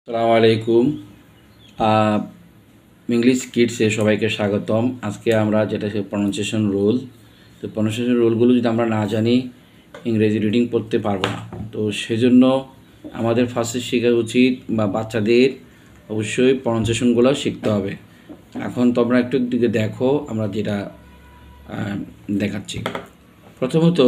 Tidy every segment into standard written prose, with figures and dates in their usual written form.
আসসালামু আলাইকুম। ইংলিশ কিডসে সবাইকে স্বাগতম। আজকে আমরা যেটা প্রনাউন্সিয়েশন রুল, তো প্রনাউন্সিয়েশন রুলগুলো যদি আমরা না জানি ইংরেজি রিডিং পড়তে পারবো না। তো সেজন্য আমাদের ফার্স্টে শেখা উচিত বা বাচ্চাদের অবশ্যই প্রনাউন্সিয়েশনগুলো শিখতে হবে। এখন তোমরা একটু দিকে দেখো, আমরা যেটা দেখাচ্ছি। প্রথমত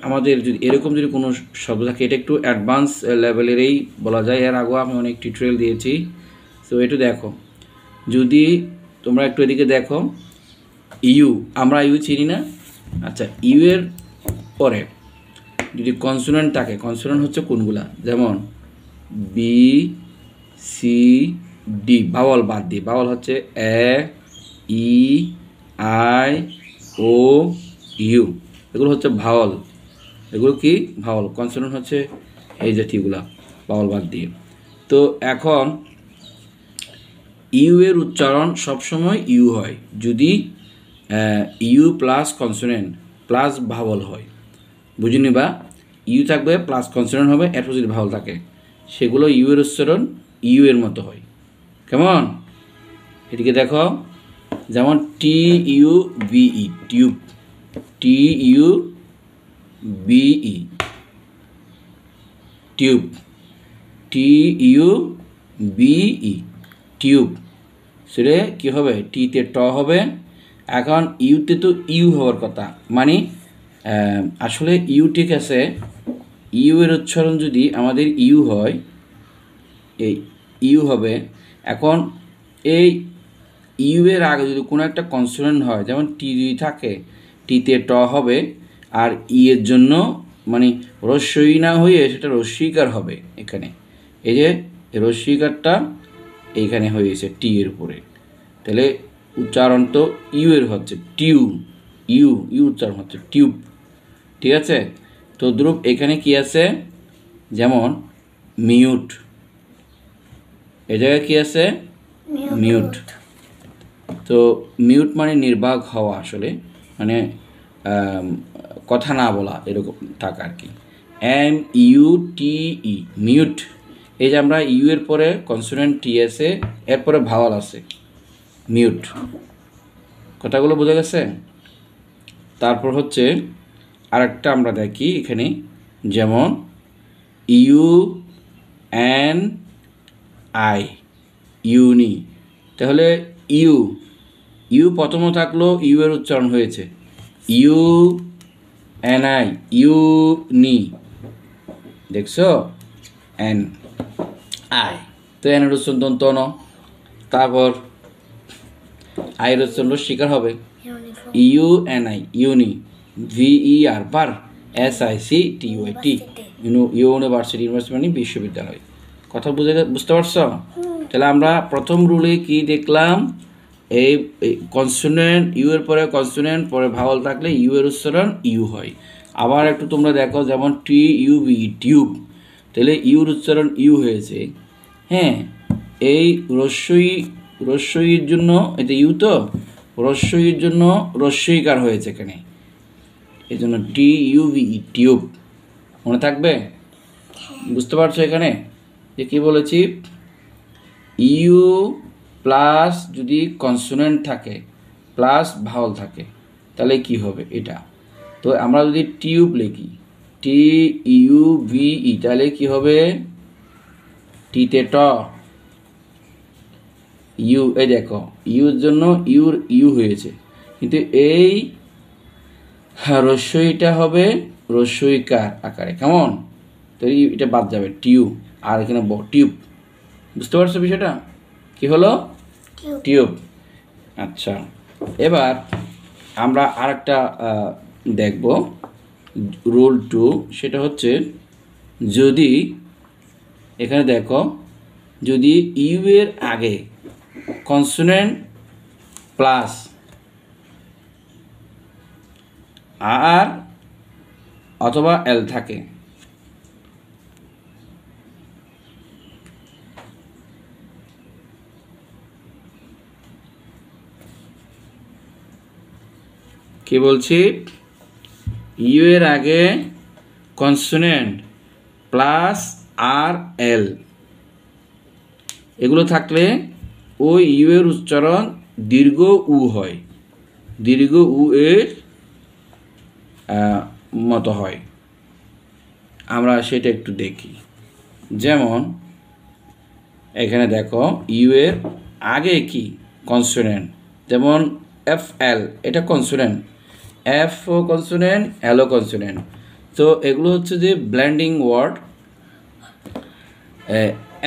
আমাদের যদি এরকম যদি কোনো শব্দ থাকে, এটা একটু অ্যাডভান্স লেভেলেরই বলা যায়। এর আগেও আমি অনেক টিউটোরিয়াল দিয়েছি। তো একটু দেখো, যদি তোমরা একটু এদিকে দেখো, ইউ, আমরা ইউ চিনি না? আচ্ছা, ইউ এর পরে যদি কনসোনেন্ট থাকে, কনসোনেন্ট হচ্ছে কোনগুলা? যেমন বি, সি, ডি, ভাওয়াল বাদ দিয়ে। ভাওয়াল হচ্ছে এ, ই, আই, ও, ইউ, এগুলো হচ্ছে ভাওয়াল। এগুলো কি ভাওয়াল? কনসোনেন্ট হচ্ছে এই জাতীয়গুলা, ভাওয়াল বাদ দিয়ে। তো এখন ইউ এর উচ্চারণ সবসময় ইউ হয় যদি U plus consonant plus vowel হয়। বুঝিনি? বা ইউ থাকবে প্লাস কনসোনেন্ট হবে, এরপর যদি ভাওয়াল থাকে সেগুলো ইউ এর উচ্চারণ ইউ এর মতো হয়। কেমন? এদিকে দেখো, যেমন T U B E, tube, T U B E, tube, T U B E, tube. সেটা কী হবে? টিতে ট হবে। এখন ইউতে তো ইউ হওয়ার কথা, মানে আসলে ইউ ঠিক আছে। ইউ এর উচ্চারণ যদি আমাদের ইউ হয়, এই ইউ হবে। এখন এই ইউ এর আগে যদি কোনো একটা কনসোনেন্ট হয়, যেমন টি যদি থাকে, টিতে ট হবে, আর ই এর জন্য মানে রস্যই না হয়ে সেটা রস্যিকার হবে। এখানে এই যে রস্যিকারটা এইখানে হয়েছে টি এর উপরে, তাহলে উচ্চারণ তো ইউ এর হচ্ছে টিউ, ইউ ইউ উচ্চারণ হচ্ছে টিউব। ঠিক আছে? তো ধ্রুব এখানে কি আছে? যেমন মিউট, এ জায়গায় কি আছে? মিউট। তো মিউট মানে নির্বাক হওয়া, আসলে মানে কথা না বলা, এরকম থাকা আর কি। এম ইউ টি ই, মিউট। এই যে আমরা ইউ এর পরে কনসোনেন্ট টি আছে, এরপরে ভাওয়াল আছে, মিউট। কথাগুলো বোঝা গেছে? তারপর হচ্ছে আরেকটা আমরা দেখি এখানে, যেমন ইউ এন আই, ইউনি। তাহলে ইউ, ইউ প্রথম থাকলো, ইউ এর উচ্চারণ হয়েছে ইউ এন আই, ইউনি। দেখছো? এন আই, তো এন এর উচ্চারণ দন্ত ন। তারপর আইয়ের উচ্চারণ শিকার হবে U N I, uni, V E R ver, S I C T Y T, university, university মানে বিশ্ববিদ্যালয়। কথা বুঝতে পারছো? তাহলে আমরা প্রথম রুলে কি দেখলাম? এই কনসোনেন্ট, ইউ এর পরে কনসোনেন্ট পরে ভাওয়াল থাকলে ইউ এর উচ্চারণ ইউ হয়। আবার একটু তোমরা দেখো, যেমন টি ইউ বি, টিউব, তাহলে ইউর উচ্চারণ ইউ হয়েছে। হ্যাঁ, এই রস্যইর জন্য, এটা ইউ তো, রস্যইর জন্য রস্যইকার হয়েছে এখানে, এই জন্য টি ইউ বি, টিউব। মনে থাকবে? বুঝতে পারছো এখানে যে কী বলেছি? ইউ প্লাস যদি কনসোনেন্ট থাকে প্লাস ভাওয়াল থাকে, তাহলে কি হবে এটা? তো আমরা যদি টিউব লিখি, টি ইউ বিই, তাহলে কি হবে? টিতে ট, ইউ, এই দেখো ইউর জন্য ইউর ইউ হয়েছে, কিন্তু এই রস্যইটা হবে রস্যইকার আকারে। কেমন? তো এটা বাদ যাবে, টিউ, আর এখানে টিউব। বুঝতে পারছো বিষয়টা? কি হলো? টিউব। আচ্ছা, এবার আমরা আরেকটা দেখব, রুল 2, সেটা হচ্ছে যদি এখানে দেখো, যদি ইউ এর আগে কনসোনেন্ট প্লাস আর অথবা এল থাকে, কি বলছি? ইউ এর আগে কনসোনেন্ট প্লাস আর এল, এগুলো থাকলে ওই ইউ এর উচ্চারণ দীর্ঘ উ হয়, দীর্ঘ উ এর মতো হয়। আমরা সেটা একটু দেখি। যেমন এখানে দেখো ইউ এর আগে কি কনসোনেন্ট, যেমন এফ এল, এটা কনসোনেন্ট, এফ ও কনসোনেন্ট, এল ও কনসোনেন্ট। তো এগুলো হচ্ছে যে ব্লেন্ডিং ওয়ার্ড।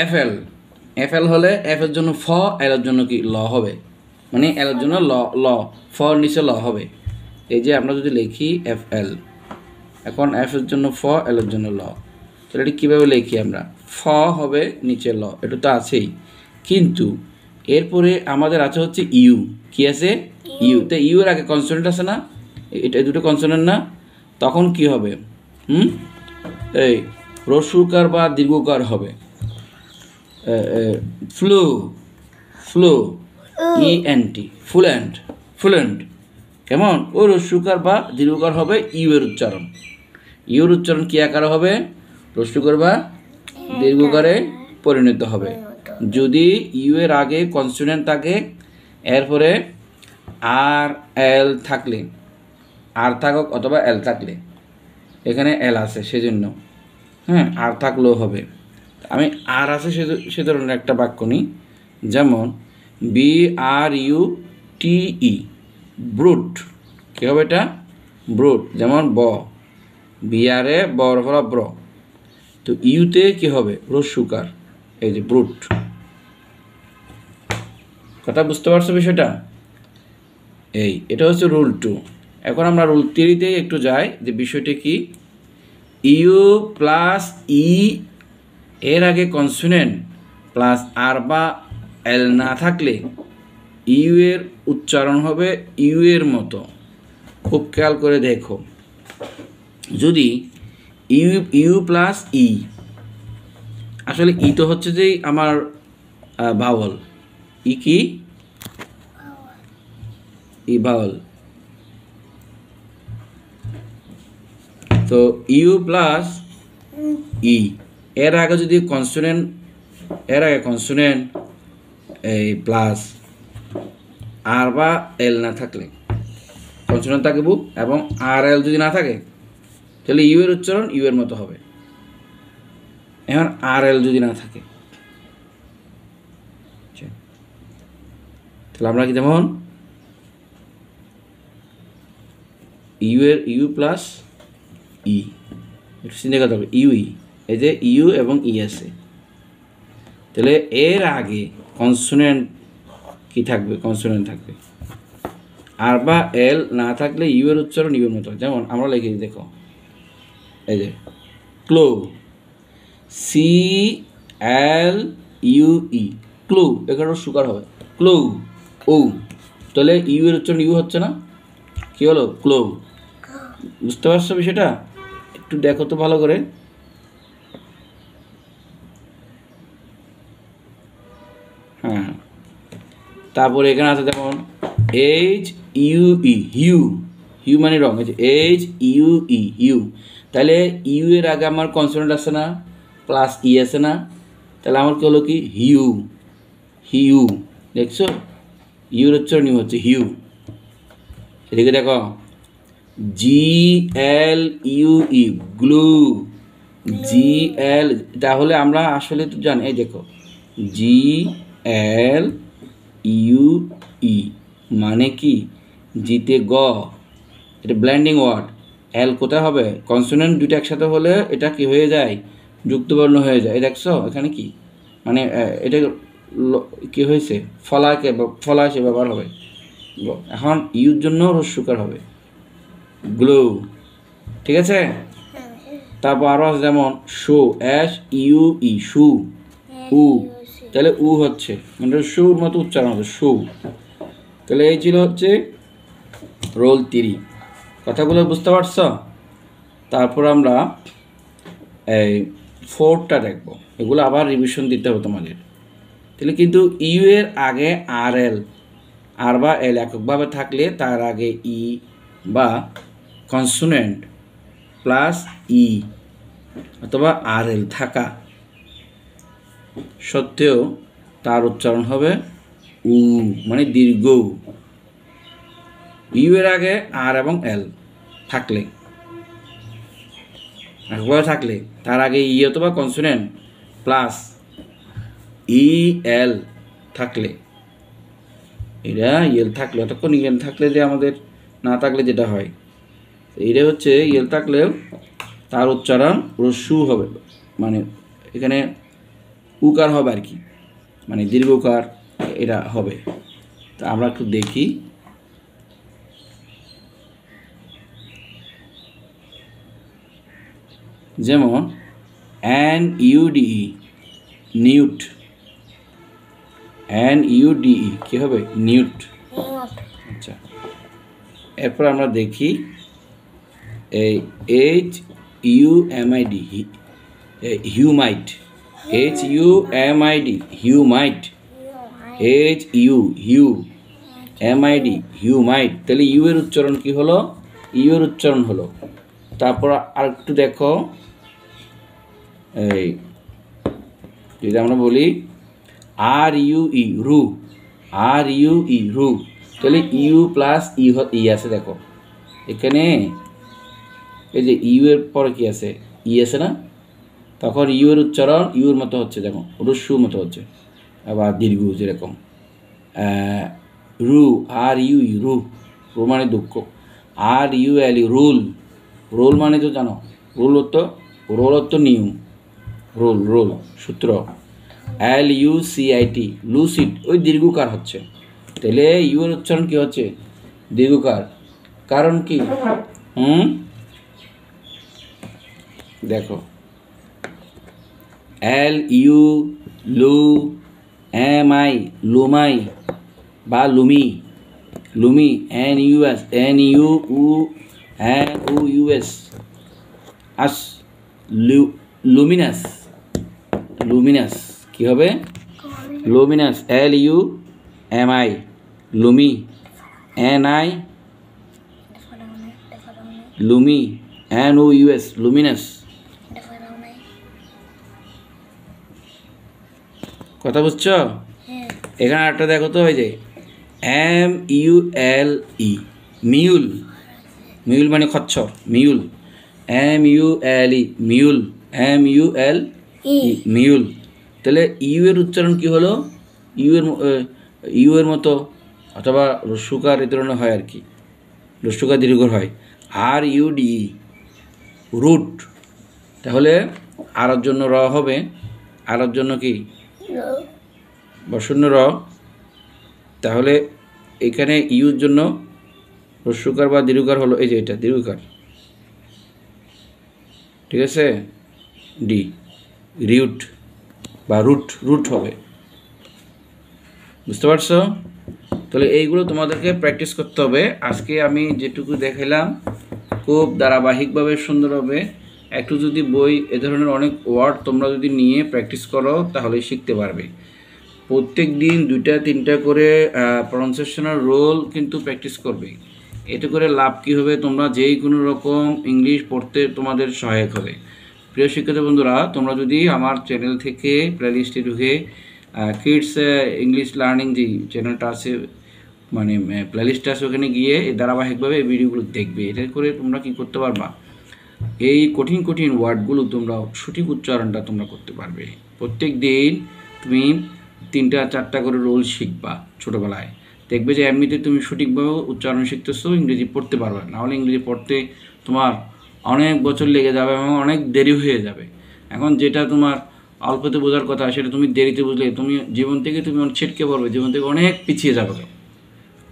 এফ এল হলে এফ এর জন্য ফ, এল এর জন্য কি ল হবে, মানে এল এর জন্য ল, ফর নিচে ল হবে। এই যে আমরা যদি লিখি এফ এল, এখন এফ এর জন্য ফ, এল এর জন্য ল, তাহলে এটি কীভাবে লিখি আমরা? ফ হবে নিচে ল, এটা তো আছেই, কিন্তু এরপরে আমাদের আছে হচ্ছে ইউ। কি আছে? ইউ। তো ইউ এর আগে কনসোনেন্ট আছে না, এটা দুটো কনসোনেন্ট না, তখন কি হবে? এই রস্যকার বা দীর্ঘকার হবে, ফ্লু, ফ্লু, ইএনটি, ফুলেন্ট, ফুলেন্ট। কেমন? ও রস্যকার বা দীর্ঘকার হবে ইউ এর উচ্চারণ। ইউর উচ্চারণ কি আকারে হবে? রস্যকার বা দীর্ঘকারে পরিণত হবে যদি ইউ এর আগে কনসোনেন্ট থাকে, এরপরে আর এল থাকলে, আর থাকুক অথবা এল থাকলে, এখানে এল আছে সেজন্য, হ্যাঁ, আর থাকলেও হবে। আমি আর আছে সে ধরনের একটা বাক্য নিই, যেমন B R U T E, brute. কী হবে এটা? ব্রুট। যেমন ব, বিয়ারে বর হল ব্র, তো ইউতে কি হবে? রস্যকার, এই যে ব্রুট। কথা বুঝতে পারছো বিষয়টা? এটা হচ্ছে রুল 2। এখন আমরা রুল 3-তে একটু যাই, যে বিষয়টি কি, ইউ প্লাস ই এর আগে কনসোনেন্ট প্লাস আর বা এল না থাকলে ইউ এর উচ্চারণ হবে ইউ এর মতো। খুব খেয়াল করে দেখো, যদি ইউ প্লাস ই, আসলে ই তো হচ্ছে যে আমার ভাওয়াল, ই কি? ই ভাওয়াল। তো ইউ প্লাস ই এর আগে যদি কনসোনেন্ট, এর আগে কনসোনেন্ট এই প্লাস আর বা এল না থাকলে, কনসোনেন্ট থাকব এবং আর এল যদি না থাকে, তাহলে ইউ এর উচ্চারণ ইউ এর মতো হবে। এখন আর এল যদি না থাকে, তাহলে আমরা কি, যেমন ইউ এর ইউ প্লাস ই, একটু চিন্তা করতে হবে, ইউ ই, এই যে ইউ এবং ই আছে, তাহলে এর আগে কনসোনেন্ট কি থাকবে? কনসোনেন্ট থাকবে। আর বা এল না থাকলে ইউ এর উচ্চারণ ইউ এর মতো। যেমন আমরা লিখে দেখো, এই যে ক্লো, C L U E, clue, এখানে সুগার হবে, ক্লো ও, তাহলে ইউ এর উচ্চারণ ইউ হচ্ছে না, কি হলো? ক্লো। বুঝতে পারছো বিষয়টা? একটু দেখো তো ভালো করে। হ্যাঁ, তারপরে এখানে আছে যেমন H U E, hue, hue মানে রং, এই যে এইচ ইউ ই, হিউ, তাহলে ইউ এর আগে আমার কনসোনেন্ট আছে না, প্লাস ই আছে না, তাহলে আমার কি হলো? কি? Hue, hue. দেখছো, ইউর উচ্চারণ ইউ হচ্ছে হিউ। এদিকে দেখো, জি এল ইউ ই, গ্লু, জি এল, তাহলে আমরা আসলে তো জানি, এই দেখো জি এল ইউ ই মানে কি? জিতে গ, এটা ব্লেন্ডিং ওয়ার্ড। এল কোথায় হবে? কনসোনেন্ট দুটো একসাথে হলে এটা কি হয়ে যায়? যুক্তবর্ণ হয়ে যায়। এই দেখছো এখানে কি, মানে এটা কি হয়েছে? ফলাকে, ফলা সে ব্যবহার হবে। এখন ইউর জন্য রস্যকার হবে, গ্লো। ঠিক আছে? তারপর আরও আছে যেমন শো, এস ইউ ই, শু, উ, তাহলে উ হচ্ছে মানে শুর মতো উচ্চারণ হবে, শু। তাহলে এই ছিল হচ্ছে রোল 3। কথাগুলো বুঝতে পারছ? তারপর আমরা এই 4টা দেখবো, এগুলো আবার রিভিশন দিতে হবে তোমাদের। তাহলে কিন্তু ইউ এর আগে আর এল, আর বা এল এককভাবে থাকলে তার আগে ই বা কনসোনেন্ট প্লাস ই অথবা আর এল থাকা সত্ত্বেও তার উচ্চারণ হবে উ, মানে দীর্ঘ। ইউ এর আগে আর এবং এল থাকলে, একভাবে থাকলে, তার আগে ই অথবা কনসোনেন্ট প্লাস ই এল থাকলে, এটা ইয়েল থাকলে, অতক্ষণ ইয়েল থাকলে যে আমাদের না থাকলে যেটা হয়, এইটা হচ্ছে ইয়েল থাকলেও তার উচ্চারণ রস্যু হবে, মানে এখানে উকার হবে আর কি, মানে দীর্ঘকার এটা হবে। তা আমরা একটু দেখি। যেমন NUDE, নিউট, NUDE কি হবে? নিউট। আচ্ছা, এরপর আমরা দেখি এই HUMID, হিউমাইট, HUMID, হিউমাইট, HUMID, হিউমাইট। তাহলে ইউ এর উচ্চারণ কি হলো? ইউ এর উচ্চারণ হলো। তারপর আর একটু দেখো, এই যদি আমরা বলি RUE, রু, RUE, রু, তাহলে ইউ প্লাস ই আছে, দেখো এখানে এই যে ইউ এর পরে কি আছে? ই আছে না? তখন ইউ এর উচ্চারণ ইউর মতো হচ্ছে, দেখো রস্যু মতো হচ্ছে, আবার দীর্ঘ যেরকম রু, RUE, রু, রু মানে দুঃখ, RULE, রুল, রোল মানে তো জানো, রুল অর্থ নিয়ম, রোল, রোল সূত্র। LUCIT, লুসিড, ওই দীর্ঘকার হচ্ছে। তাহলে ইউ এর উচ্চারণ কি হচ্ছে? দীর্ঘকার। কারণ কি? দেখো LU, লু, MI, লুমাই বা লুমি, লুমি, NUUS, আস, লুমিনাস, লুমিনাস কি হবে? Luminous, LUMI, লুমি, NI, লুমি, NOUS, Luminous. কথা বুঝছো? এখানে একটা দেখো তো, ওই যে MULE, মিউল, মিউল মানে খচ্চর, mule, MULE, mule, MULE, mule. তাহলে ইউ এর উচ্চারণ কি হলো? ইউ এর মতো, অথবা রস্যুকার এ ধরনের হয় আর কি, রস্যুকার দীর্ঘ হয়। RUDE, rude. তাহলে আরের জন্য র হবে, আরের জন্য কি? বসন্ন র। তাহলে এখানে ইউর জন্য রস্যুকার বা দীর্ঘকার হলো, এই যে এটা দীর্ঘকার, ঠিক আছে, ডি, রিউট বা রুট, রুট হবে। বুঝতে পারছো? তাহলে এইগুলো তোমাদেরকে প্র্যাকটিস করতে হবে। আজকে আমি যেটুকু দেখাইলাম খুব ধারাবাহিকভাবে সুন্দরভাবে, একটু যদি বই এ ধরনের অনেক ওয়ার্ড তোমরা যদি নিয়ে প্র্যাকটিস করো তাহলে শিখতে পারবে। প্রত্যেক দিন 2-3টা করে প্রনাউন্সিয়েশনের রোল কিন্তু প্র্যাকটিস করবে। এতে করে লাভ কী হবে? তোমরা যেই কোনো রকম ইংলিশ পড়তে তোমাদের সহায়ক হবে। প্রিয় শিক্ষার্থী বন্ধুরা, তোমরা যদি আমার চ্যানেল থেকে প্লেলিস্টে ঢুকে কিডস ইংলিশ লার্নিং যে চ্যানেলটা আছে, মানে প্লেলিস্টটা আছে, ওখানে গিয়ে ধারাবাহিকভাবে এই ভিডিওগুলো দেখবে। এটা করে তোমরা কি করতে পারবা? এই কঠিন কঠিন ওয়ার্ডগুলো তোমরা সঠিক উচ্চারণটা তোমরা করতে পারবে। প্রত্যেক দিন তুমি 3-4টা করে রোল শিখবা ছোটোবেলায়, দেখবে যে এমনিতে তুমি সঠিকভাবে উচ্চারণ শিখতেছো, ইংরেজি পড়তে পারবে। নাহলে ইংরেজি পড়তে তোমার অনেক বছর লেগে যাবে এবং অনেক দেরি হয়ে যাবে। এখন যেটা তোমার অল্পতে বোঝার কথা সেটা তুমি দেরিতে বুঝলে তুমি জীবন থেকে তুমি ছিটকে পড়বে, জীবন থেকে অনেক পিছিয়ে যাবে।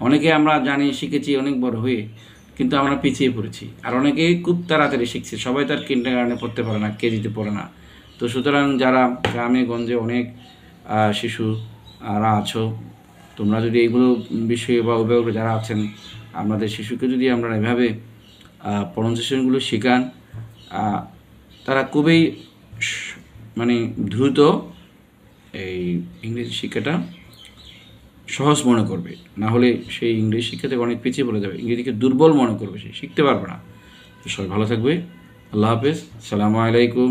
অনেকে আমরা জানি শিখেছি অনেক বড় হয়ে, কিন্তু আমরা পিছিয়ে পড়েছি। আর অনেকে খুব তাড়াতাড়ি শিখছে, সবাই তার কিন্ডারগার্টেনে পড়তে পারে না, কেজিতে পড়ে না। তো সুতরাং যারা গ্রামে গঞ্জে অনেক শিশুরা আছো, তোমরা যদি এইগুলো বিষয়ে বা অভিভাবক যারা আছেন, আপনাদের শিশুকে যদি আমরা এভাবে প্রনাউন্সিয়েশনগুলো শেখান, তারা খুবই মানে দ্রুত এই ইংরেজি শিক্ষাটা সহজ মনে করবে। না হলে সেই ইংরেজি শিক্ষা থেকে অনেক পিছিয়ে পড়ে যাবে, ইংরেজিকে দুর্বল মনে করবে, সে শিখতে পারবে না। সবাই ভালো থাকবে। আল্লাহ হাফেজ, আসসালামু আলাইকুম।